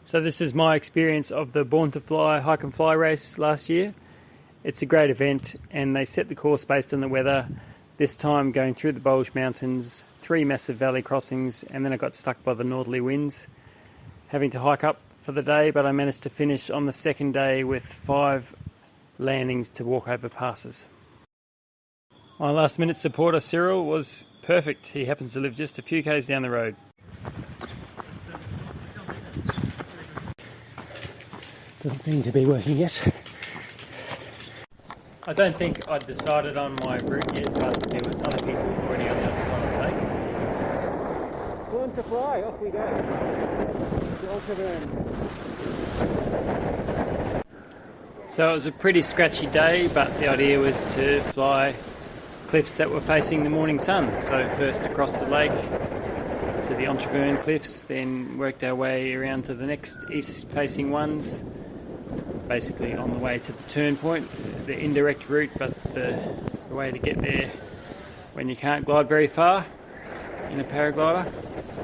So this is my experience of the Born to Fly hike and fly race last year. It's a great event and they set the course based on the weather. This time going through the Bulge Mountains, 3 massive valley crossings, and then I got stuck by the northerly winds, having to hike up for the day, but I managed to finish on the second day with 5 landings to walk over passes. My last minute supporter Cyrille was perfect. He happens to live just a few k's down the road. Doesn't seem to be working yet. I don't think I'd decided on my route yet, but there was other people already on the other side of the lake. Born to fly, off we go. The Ultraburn. So it was a pretty scratchy day, but the idea was to fly cliffs that were facing the morning sun. So first across the lake to the Ultraburn cliffs, then worked our way around to the next east-facing ones. Basically on the way to the turn point, the indirect route, but the way to get there when you can't glide very far in a paraglider.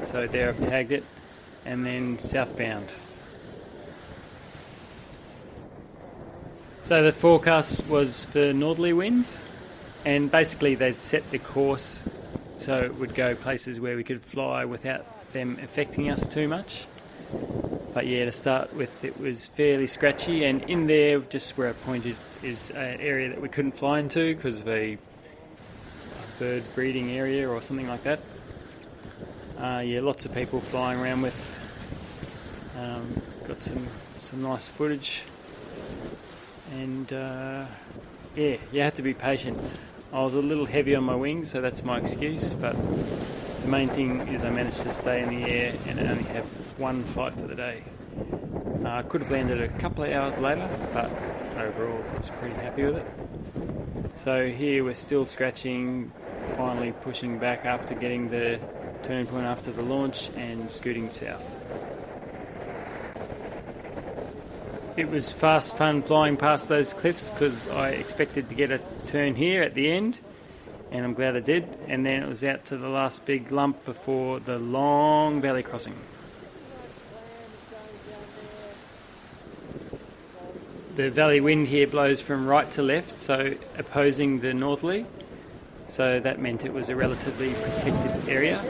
So there I've tagged it, and then southbound. So the forecast was for northerly winds, and basically they'd set the course so it would go places where we could fly without them affecting us too much. But yeah, to start with, it was fairly scratchy, and in there, just where I pointed, is an area that we couldn't fly into because of a bird breeding area or something like that. Yeah, lots of people flying around with. Got some nice footage, and yeah, you had to be patient. I was a little heavy on my wings, so that's my excuse, but the main thing is I managed to stay in the air and only have one flight for the day. I could have landed a couple of hours later, but overall I was pretty happy with it. So here we're still scratching, finally pushing back after getting the turn point after the launch and scooting south. It was fast fun flying past those cliffs because I expected to get a turn here at the end, and I'm glad I did, and then it was out to the last big lump before the long valley crossing. The valley wind here blows from right to left, so opposing the northerly, so that meant it was a relatively protected area.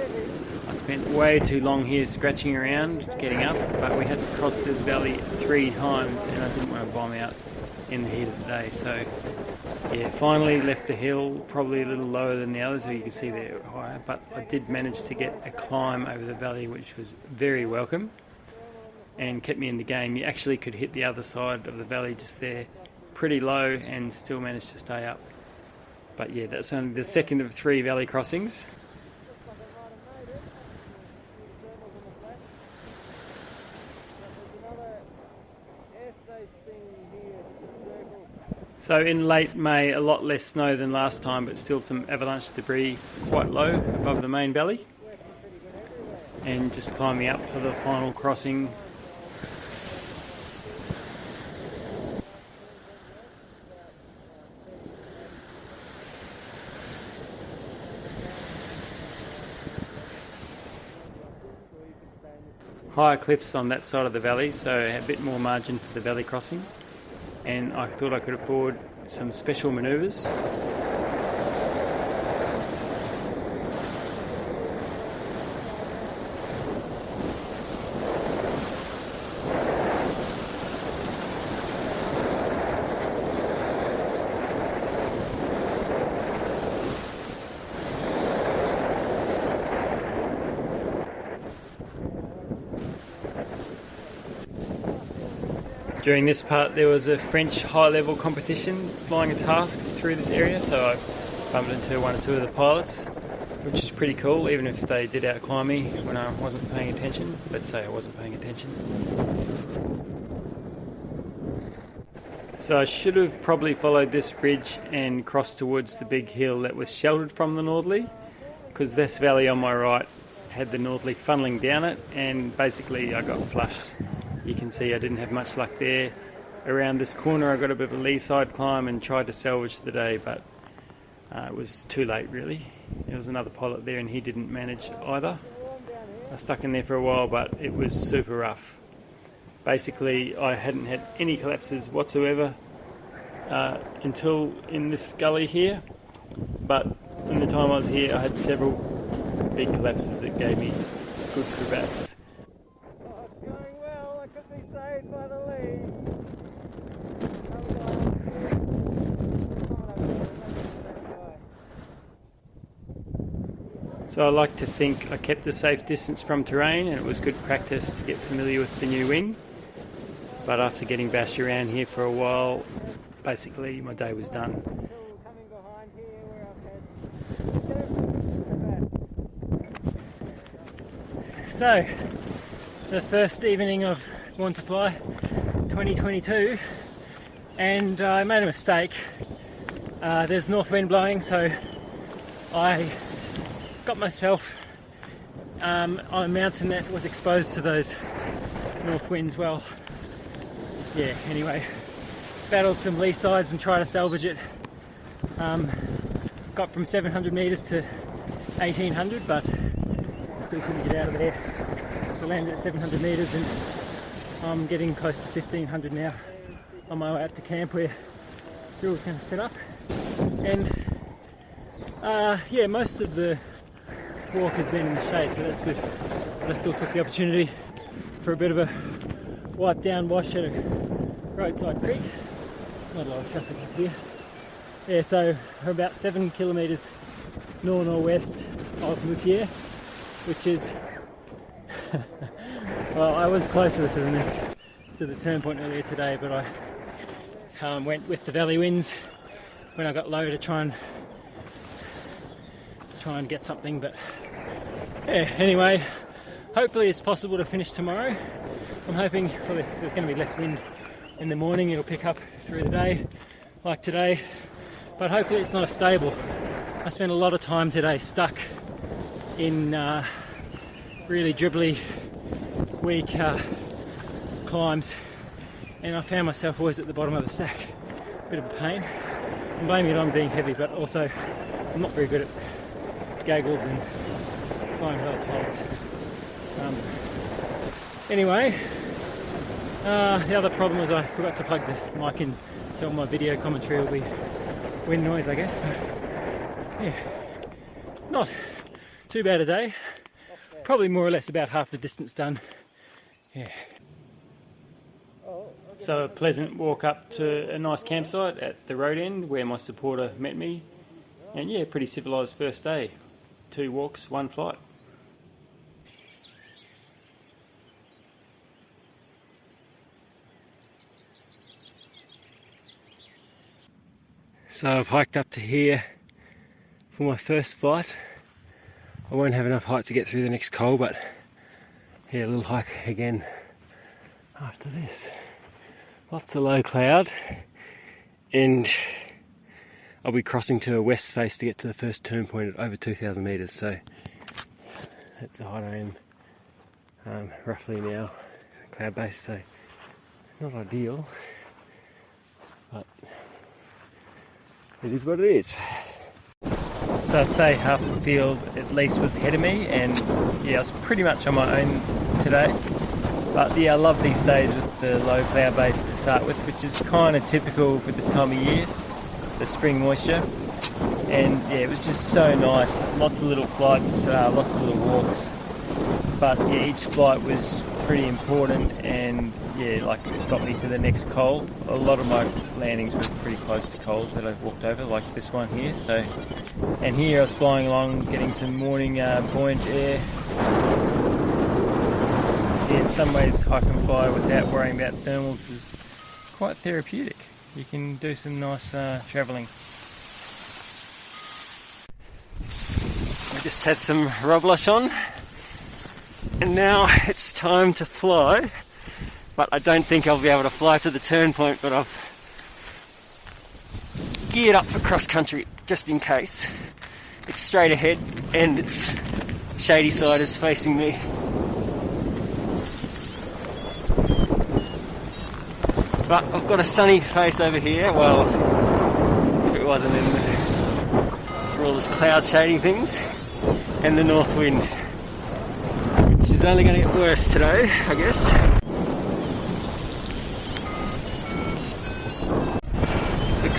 I spent way too long here scratching around, getting up, but we had to cross this valley 3 times and I didn't want to bomb out in the heat of the day, so yeah, finally left the hill, probably a little lower than the others, so you can see they're higher, but I did manage to get a climb over the valley, which was very welcome and kept me in the game. You actually could hit the other side of the valley just there, pretty low, and still managed to stay up. But yeah, that's only the second of 3 valley crossings. So in late May, a lot less snow than last time, but still some avalanche debris quite low above the main valley. And just climbing up for the final crossing. Higher cliffs on that side of the valley, so a bit more margin for the valley crossing. And I thought I could afford some special manoeuvres. During this part there was a French high-level competition flying a task through this area, so I bumped into 1 or 2 of the pilots, which is pretty cool, even if they did outclimb me when I wasn't paying attention. Let's say I wasn't paying attention. So I should have probably followed this ridge and crossed towards the big hill that was sheltered from the northerly, because this valley on my right had the northerly funneling down it, and basically I got flushed. You can see I didn't have much luck there. Around this corner I got a bit of a lee side climb and tried to salvage the day, but it was too late really. There was another pilot there and he didn't manage either. I stuck in there for a while, but it was super rough. Basically, I hadn't had any collapses whatsoever until in this gully here, but in the time I was here I had several big collapses that gave me good cravats. Oh, it's going well. I could be saved by the lead. So I like to think I kept a safe distance from terrain, and it was good practice to get familiar with the new wing. But after getting bashed around here for a while, basically my day was done. So, the first evening of Born to Fly 2022, and I made a mistake. There's north wind blowing, so I got myself on a mountain that was exposed to those north winds. Well, yeah, anyway, battled some lee sides and tried to salvage it. Got from 700 metres to 1800, but I still couldn't get out of there. So I landed at 700 metres and I'm getting close to 1500 now on my way up to camp where Cyrile's going to set up. And yeah, most of the walk has been in the shade, so that's good. But I still took the opportunity for a bit of a wipe down wash at a roadside creek. Not a lot of traffic up here. Yeah, so we're about 7 kilometres north-northwest of Moutier, which is well, I was closer than this to the turn point earlier today, but I went with the valley winds when I got low to try and get something. But yeah, anyway, hopefully it's possible to finish tomorrow. I'm hoping there's going to be less wind in the morning. It'll pick up through the day like today, but hopefully it's not as stable. I spent a lot of time today stuck in really dribbly, weak climbs, and I found myself always at the bottom of the stack. Bit of a pain. I'm blaming it on being heavy, but also I'm not very good at gaggles and flying with other pilots. Anyway, the other problem was I forgot to plug the mic in, so all my video commentary will be wind noise, I guess. But yeah, not too bad a day. Probably more or less about half the distance done. Yeah. So a pleasant walk up to a nice campsite at the road end where my supporter met me. And yeah, pretty civilised first day. 2 walks, 1 flight. So I've hiked up to here for my first flight. I won't have enough height to get through the next col, but yeah, a little hike again after this. Lots of low cloud, and I'll be crossing to a west face to get to the first turn point at over 2,000 metres, so that's the height I am roughly now, cloud base, so not ideal, but it is what it is. So I'd say half the field at least was ahead of me, and yeah, I was pretty much on my own today. But yeah, I love these days with the low cloud base to start with, which is kind of typical for this time of year, the spring moisture. And yeah, it was just so nice. Lots of little flights, lots of little walks. But yeah, each flight was pretty important, and yeah, like it got me to the next col. A lot of my landings were pretty close to cols that I've walked over, like this one here. So, and here I was flying along, getting some morning buoyant air. Yeah, in some ways, hike and fly without worrying about thermals is quite therapeutic. You can do some nice travelling. I just had some Roblush on, and now it's time to fly. But I don't think I'll be able to fly to the turn point, but I've geared up for cross country just in case. It's straight ahead and its shady side is facing me. But I've got a sunny face over here. Well, if it wasn't in for all this cloud shading things and the north wind, which is only going to get worse today, I guess.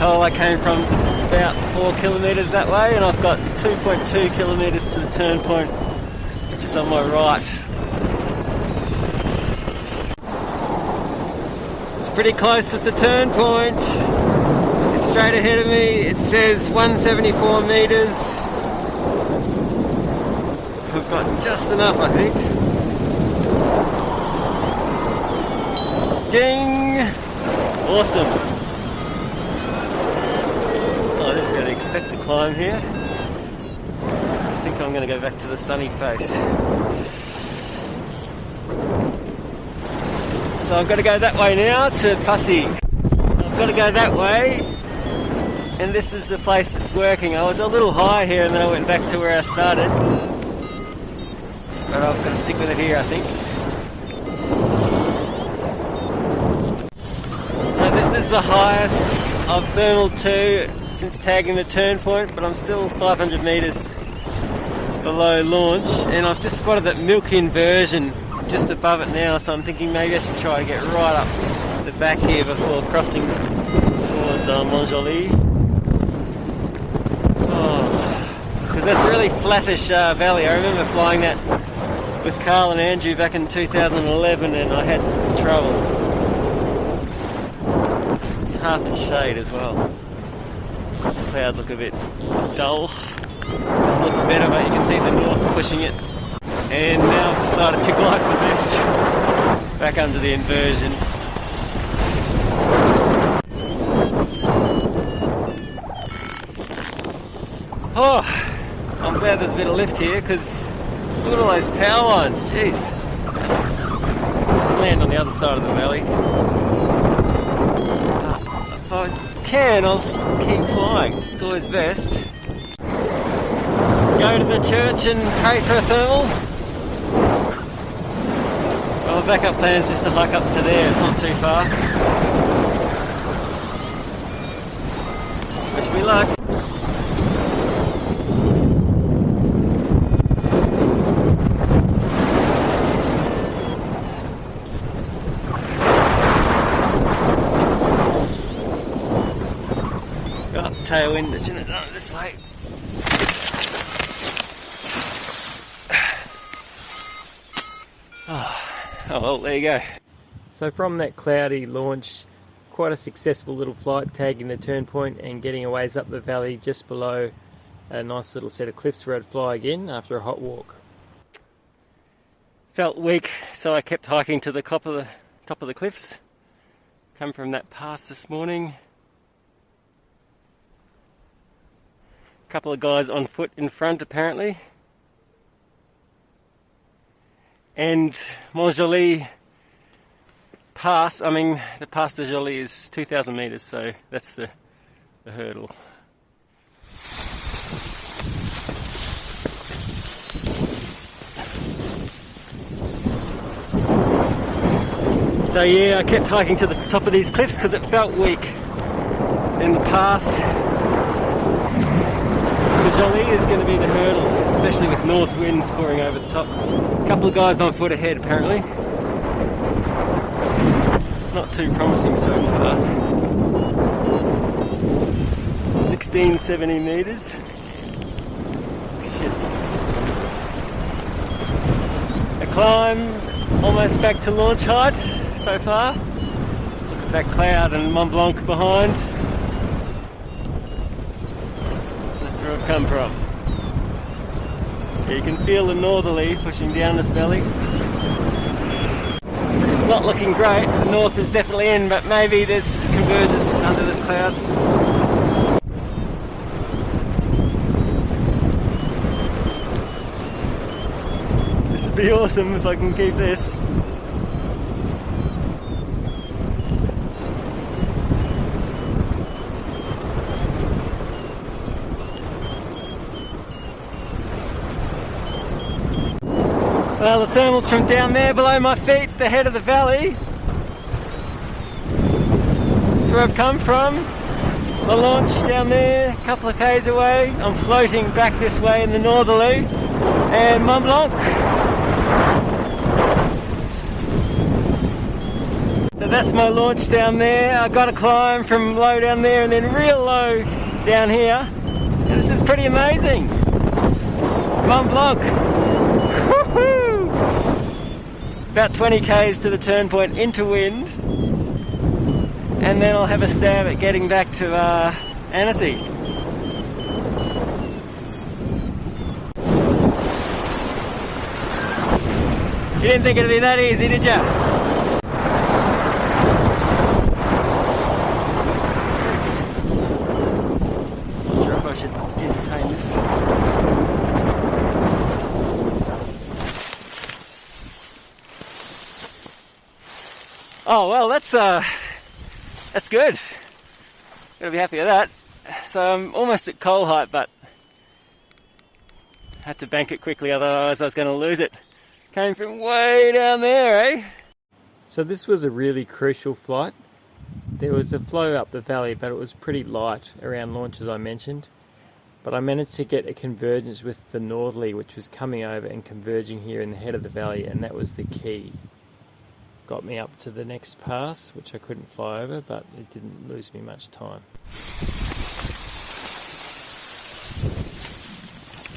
coal I came from is about 4 kilometres that way, and I've got 2.2 kilometres to the turn point, which is on my right. It's pretty close at the turn point. It's straight ahead of me. It says 174 metres. I've got just enough, I think. Ding! Awesome. Oh, I didn't really expect to climb here. I think I'm going to go back to the sunny face. So I've got to go that way now to Pussy. I've got to go that way, and this is the place that's working. I was a little high here and then I went back to where I started. But I've got to stick with it here, I think. So this is the highest I've thermaled to since tagging the turn point, but I'm still 500 metres below launch, and I've just spotted that milky inversion just above it now, so I'm thinking maybe I should try to get right up the back here before crossing towards Montjoly. Because that's a really flattish valley. I remember flying that with Carl and Andrew back in 2011, and I had trouble. It's half in shade as well. The clouds look a bit dull. This looks better, but you can see the north pushing it. And now I've decided to glide for this, back under the inversion. Oh, I'm glad there's a bit of lift here, because look at all those power lines, jeez. I'll land on the other side of the valley. If I can, I'll keep flying, it's always best. Go to the church and pray for a thermal. Well, my backup plan's just to hike up to there, it's not too far. Wish me luck. Got tailwind, I shouldn't have done it this way. Oh well, there you go. So from that cloudy launch, quite a successful little flight, tagging the turn point and getting a ways up the valley just below a nice little set of cliffs where I'd fly again after a hot walk. Felt weak, so I kept hiking to the top of the cliffs. Come from that pass this morning. A couple of guys on foot in front apparently. And Montjoly pass, the Pass de Joly is 2,000 metres, so that's the hurdle. So yeah, I kept hiking to the top of these cliffs because it felt weak. And the Pass de Joly is going to be the hurdle, especially with north winds pouring over the top. A couple of guys on foot ahead apparently. Not too promising so far. 1670 metres. Shit. A climb, almost back to launch height so far. Look at that cloud and Mont Blanc behind. That's where I've come from. Yeah, you can feel the northerly pushing down this valley. It's not looking great. The north is definitely in, but maybe there's convergence under this cloud. This would be awesome if I can keep this. Well, the thermal's from down there below my feet, the head of the valley. That's where I've come from. The launch down there, a couple of k's away. I'm floating back this way in the northerly. And Mont Blanc. So that's my launch down there. I got to climb from low down there and then real low down here. And this is pretty amazing. Mont Blanc. Woohoo! About 20 k's to the turn point into wind. And then I'll have a stab at getting back to Annecy. You didn't think it'd be that easy, did ya? Not sure if I should entertain this. Oh well, that's good. Gotta be happy with that. So I'm almost at coal height, but had to bank it quickly, otherwise I was going to lose it. Came from way down there, eh? So this was a really crucial flight. There was a flow up the valley, but it was pretty light around launch, as I mentioned. But I managed to get a convergence with the northerly, which was coming over and converging here in the head of the valley, and that was the key. Got me up to the next pass, which I couldn't fly over, but it didn't lose me much time.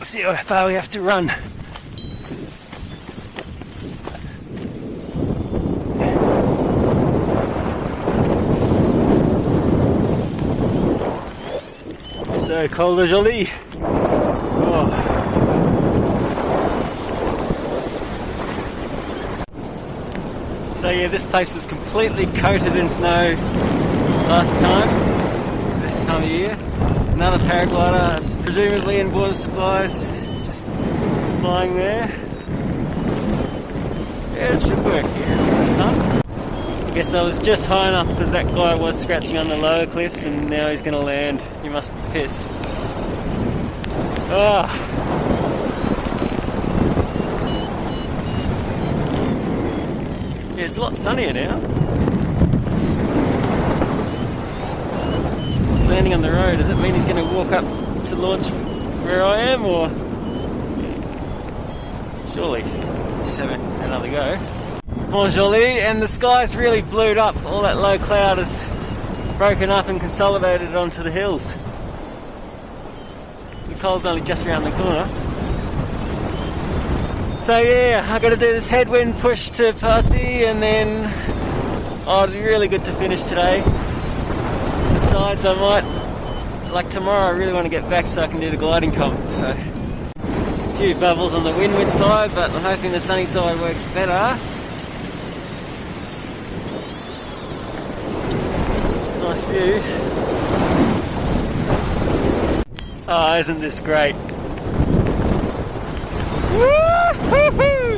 See how far we have to run. So, Col de Jolie. Oh. So yeah, this place was completely coated in snow last time, this time of year. Another paraglider, presumably in water supplies, just flying there. Yeah, it should work here, it's in the sun. I guess I was just high enough because that guy was scratching on the lower cliffs and now he's going to land. He must be pissed. Ah. Yeah, it's a lot sunnier now. He's landing on the road. Does that mean he's going to walk up to launch where I am, or...? Surely. He's having another go. Mont Jolie, and the sky's really blued up. All that low cloud has broken up and consolidated onto the hills. The coal's only just around the corner. So yeah, I've got to do this headwind push to Passy, and then it'd be really good to finish today. Besides, I might, like tomorrow, I really want to get back so I can do the gliding comp. So a few bubbles on the windward side, but I'm hoping the sunny side works better. Nice view. Oh, isn't this great? Woo-hoo-hoo!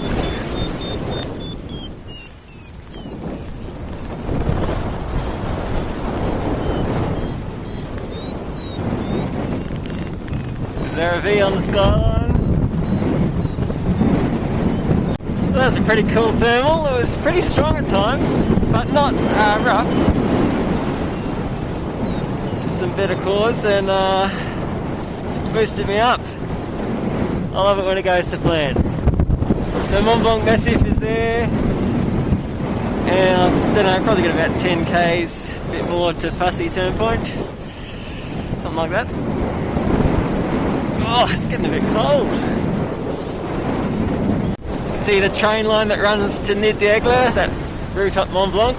Is there a V on the skyline? Well, that was a pretty cool thermal. It was pretty strong at times, but not rough. Just some better cores, and it's boosted me up. I love it when it goes to plan. So Mont Blanc Massif is there, and I don't know, probably got about 10 k's, a bit more to Passy turn point, something like that. Oh, it's getting a bit cold. You can see the train line that runs to Nid d'Aigle, that route up Mont Blanc,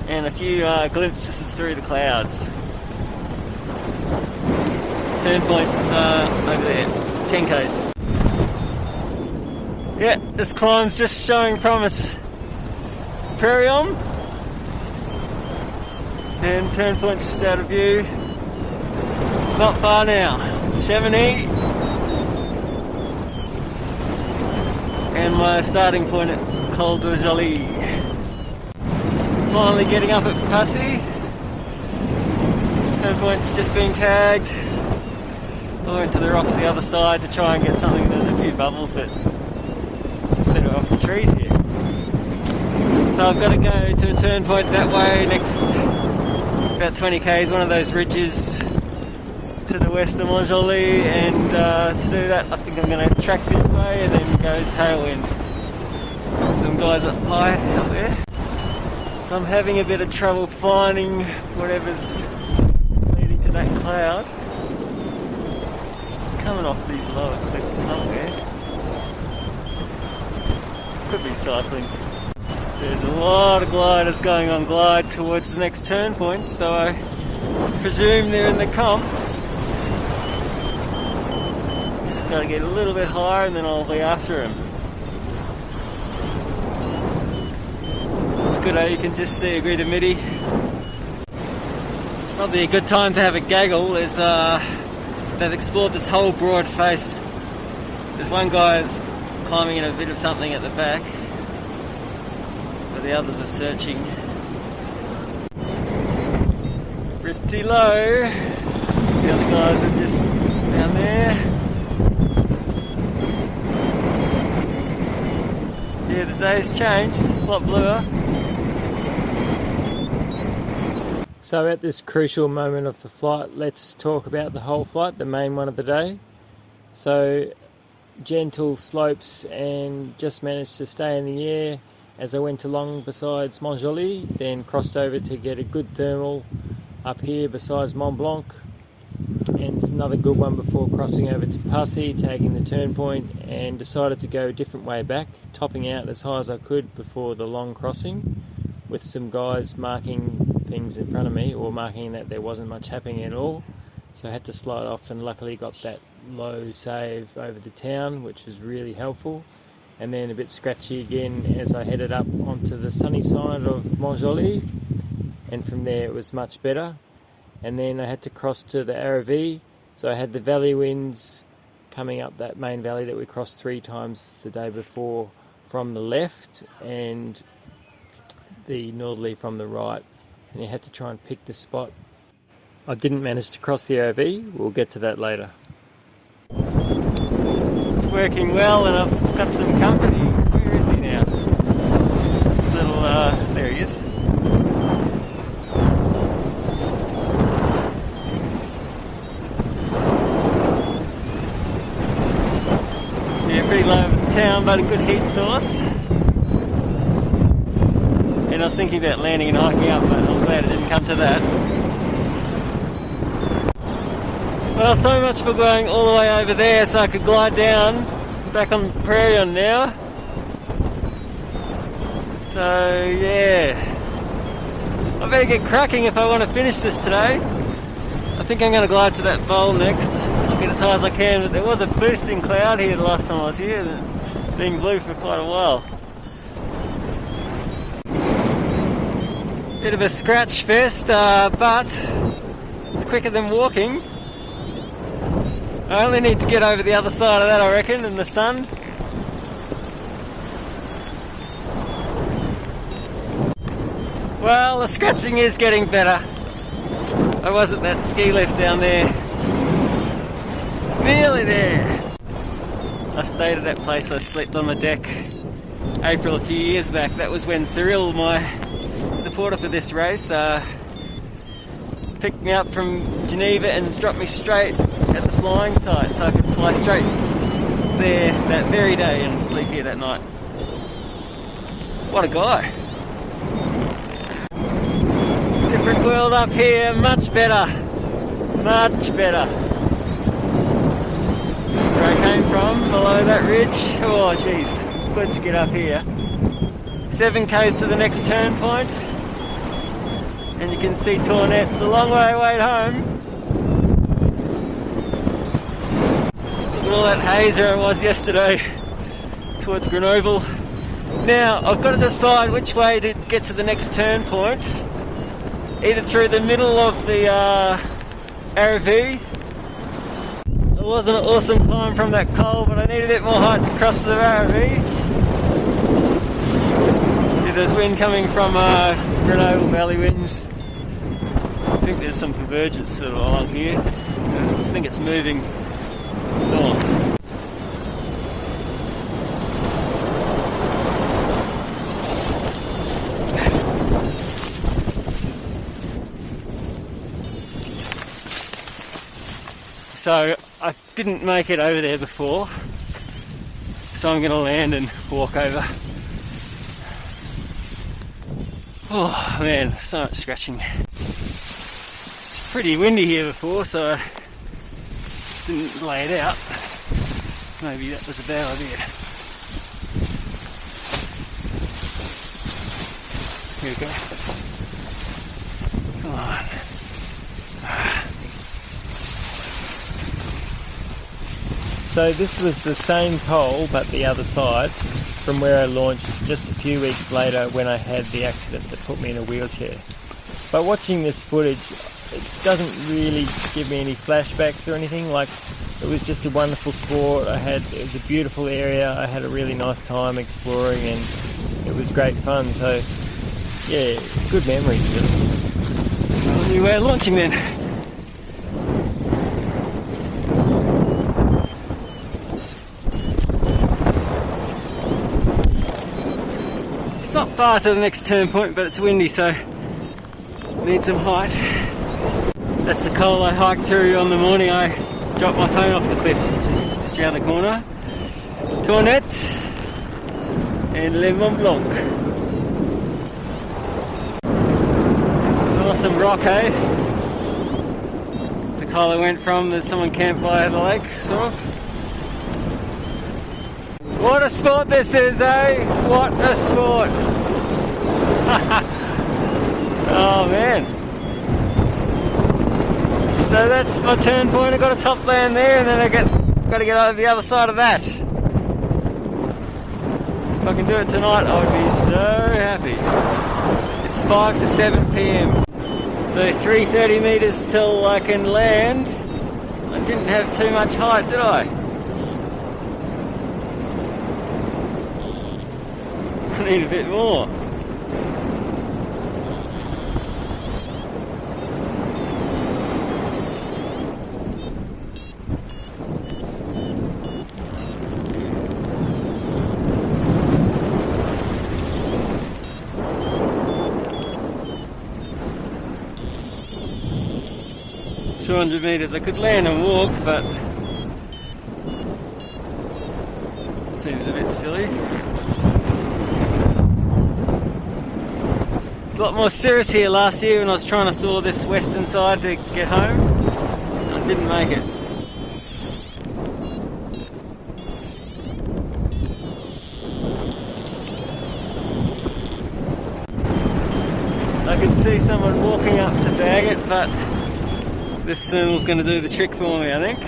and a few glimpses through the clouds. Turn point's over there, 10 k's. Yeah, this climb's just showing promise. Prairie on, and turn point's just out of view. Not far now. Chamonix, and my starting point at Col de Jolie. Finally getting up at Passy. Turn point's just been tagged. Or into the rocks the other side to try and get something. There's a few bubbles, but it's better off the trees here. So I've got to go to a turn point that way next about 20 k's, one of those ridges to the west of Mont Jolie, and to do that I think I'm going to track this way and then go tailwind. So I'm guys up high up there. So I'm having a bit of trouble finding whatever's leading to that cloud. It's coming off these lower cliffs somewhere. Could be cycling. There's a lot of gliders going on glide towards the next turn point, so I presume they're in the comp. Just gotta get a little bit higher and then I'll be after him. It's good how you can just see a grid of midi. It's probably a good time to have a gaggle as they've explored this whole broad face. There's one guy that's climbing in a bit of something at the back, but the others are searching. Pretty low. The other guys are just down there. Yeah, the day's changed, a lot bluer. So at this crucial moment of the flight, let's talk about the whole flight, the main one of the day. So gentle slopes and just managed to stay in the air as I went along besides Montjoly, then crossed over to get a good thermal up here besides Mont Blanc, and another good one before crossing over to Passy, tagging the turn point, and decided to go a different way back, topping out as high as I could before the long crossing, with some guys marking things in front of me, or marking that there wasn't much happening at all. So I had to slide off and luckily got that low save over the town, which was really helpful. And then a bit scratchy again as I headed up onto the sunny side of Montjoly, and from there it was much better. And then I had to cross to the Aravis, so I had the valley winds coming up that main valley that we crossed 3 times the day before from the left, and the northerly from the right, and you had to try and pick the spot. I didn't manage to cross the Aravis, we'll get to that later. It's working well and I've got some company. Where is he now? There he is. Yeah, pretty low over the town, but a good heat source. And I was thinking about landing and hiking up, but I'm glad it didn't come to that. Well, so much for going all the way over there so I could glide down, back on Prairion now. So yeah, I better get cracking if I want to finish this today. I think I'm going to glide to that bowl next. I'll get as high as I can, but there was a boosting cloud here the last time I was here. It's been blue for quite a while. Bit of a scratch fest, but it's quicker than walking. I only need to get over the other side of that, I reckon, in the sun. Well, the scratching is getting better. I was at that ski lift down there. Nearly there. I stayed at that place, I slept on the deck April a few years back. That was when Cyrille, my supporter for this race, picked me up from Geneva and dropped me straight at the flying site, so I could fly straight there that very day and sleep here that night. What a guy. Different world up here, much better. Much better. That's where I came from, below that ridge. Oh jeez, good to get up here. 7 k's to the next turn point. And you can see Tournette. It's a long way home. Look at all that haze where I was yesterday towards Grenoble. Now I've got to decide which way to get to the next turn point. Either through the middle of the Aravis. It wasn't an awesome climb from that col, but I need a bit more height to cross the Aravis. Yeah, there's wind coming from Grenoble Valley winds. I think there's some convergence sort of along here. I just think it's moving north. So I didn't make it over there before, so I'm going to land and walk over. Oh man, so much scratching. It's pretty windy here before, so I didn't lay it out. Maybe that was a bad idea. Here we go. Come on. So this was the same pole but the other side from where I launched just a few weeks later when I had the accident that put me in a wheelchair. But watching this footage, it doesn't really give me any flashbacks or anything. Like, it was just a wonderful sport. It was a beautiful area. I had a really nice time exploring and it was great fun. So yeah, good memories really. Well, new way of launching then. It's not far to the next turn point, but it's windy, so I need some height. That's the col I hiked through on the morning I dropped my phone off the cliff, which is just around the corner. Tournette and Le Mont Blanc. Awesome rock, eh? It's the col I went from. There's someone camped by the lake, sort of. What a sport this is, eh? What a sport! Oh man. So that's my turn point. I got a top land there, and then I got to get over the other side of that. If I can do it tonight, I would be so happy. It's 5 to 7 p.m. So 330 metres till I can land. I didn't have too much height, did I? I need a bit more. Meters. I could land and walk, but it seems a bit silly. It's a lot more serious here last year when I was trying to saw this western side to get home. I didn't make it. I could see someone walking up to bag it, but this thermal's going to do the trick for me, I think.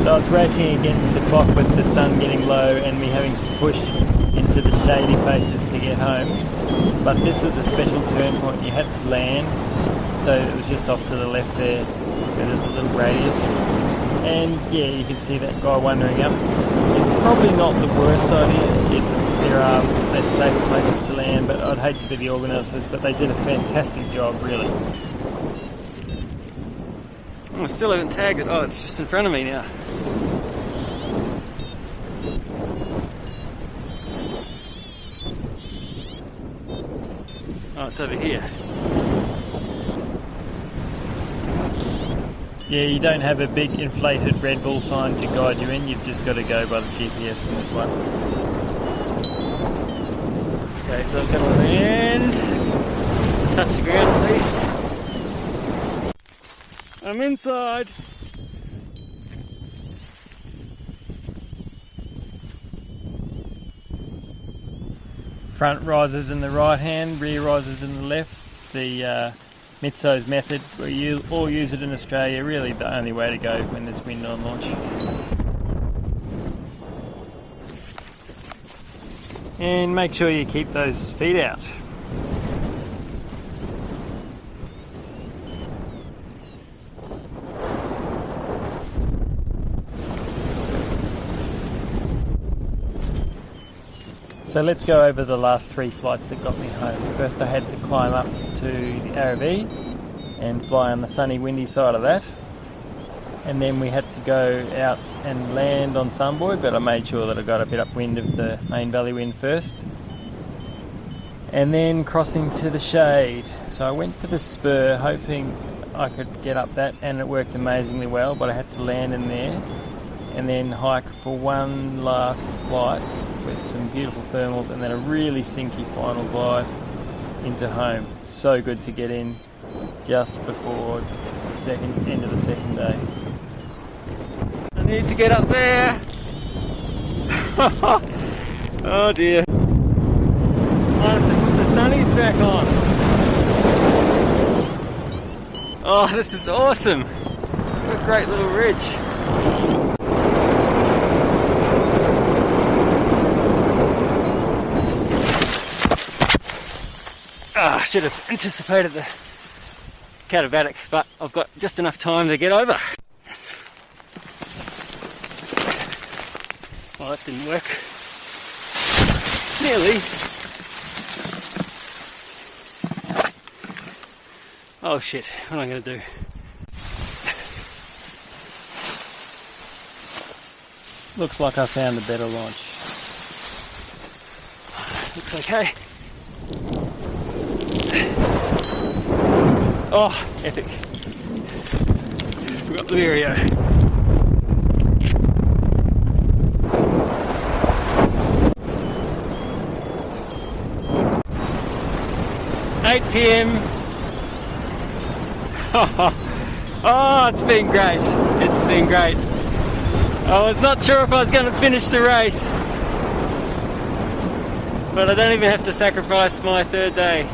So I was racing against the clock with the sun getting low and me having to push into the shady faces to get home. But this was a special turn point. You had to land, so it was just off to the left there where there's a little radius. And yeah, you can see that guy wandering up. It's probably not the worst idea. There's safe places to land, but I'd hate to be the organisers, but they did a fantastic job, really. Oh, I still haven't tagged it. Oh, it's just in front of me now. Oh, it's over here. Yeah, you don't have a big inflated Red Bull sign to guide you in, you've just got to go by the GPS in this one. Okay, so I'm going to land, touch the ground at least. I'm inside. Front risers in the right hand, rear risers in the left. The Mitso's method, where you all use it in Australia, really the only way to go when there's wind on launch. And make sure you keep those feet out. So let's go over the last 3 flights that got me home. First I had to climb up to the RV and fly on the sunny windy side of that. And then we had to go out and land on Sunboy, but I made sure that I got a bit upwind of the main valley wind first. And then crossing to the shade. So I went for the spur, hoping I could get up that, and it worked amazingly well, but I had to land in there. and then hike for one last flight with some beautiful thermals, and then a really sinky final glide into home. So good to get in just before the end of the second day. I need to get up there. Oh dear. I have to put the sunnies back on. Oh, this is awesome. What a great little ridge. I should have anticipated the catabatic, but I've got just enough time to get over. Oh, that didn't work. Nearly. Oh shit, what am I going to do? Looks like I found a better launch. Looks okay. Oh, epic. We've got the Vireo. $8 p.m. Oh, it's been great. It's been great. I was not sure if I was going to finish the race, but I don't even have to sacrifice my third day.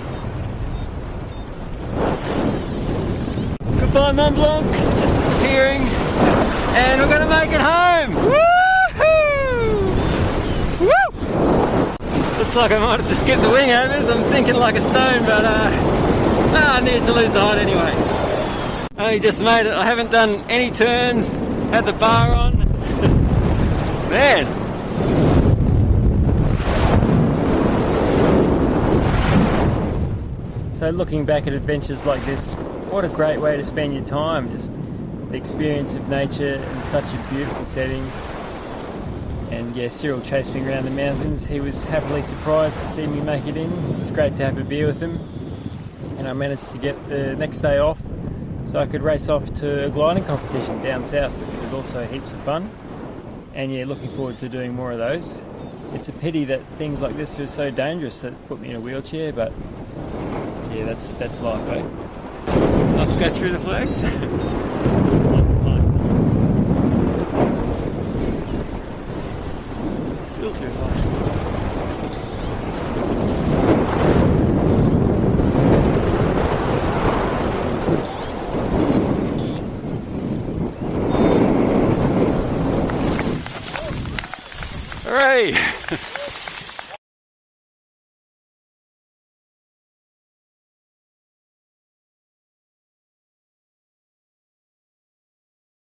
Goodbye, Mont Blanc. It's just disappearing, and we're going to make it home. Woohoo! Woo! Looks like I might have to skip the wing overs. I'm sinking like a stone, but I needed to lose the height anyway. I only just made it. I haven't done any turns. Had the bar on. Man. So looking back at adventures like this, what a great way to spend your time. Just the experience of nature in such a beautiful setting. And yeah, Cyrille chased me around the mountains. He was happily surprised to see me make it in. It was great to have a beer with him. And I managed to get the next day off so I could race off to a gliding competition down south, which was also heaps of fun. And yeah, looking forward to doing more of those. It's a pity that things like this are so dangerous that it put me in a wheelchair, but yeah, that's life, eh? I'll go through the flags. Still too high. Hooray!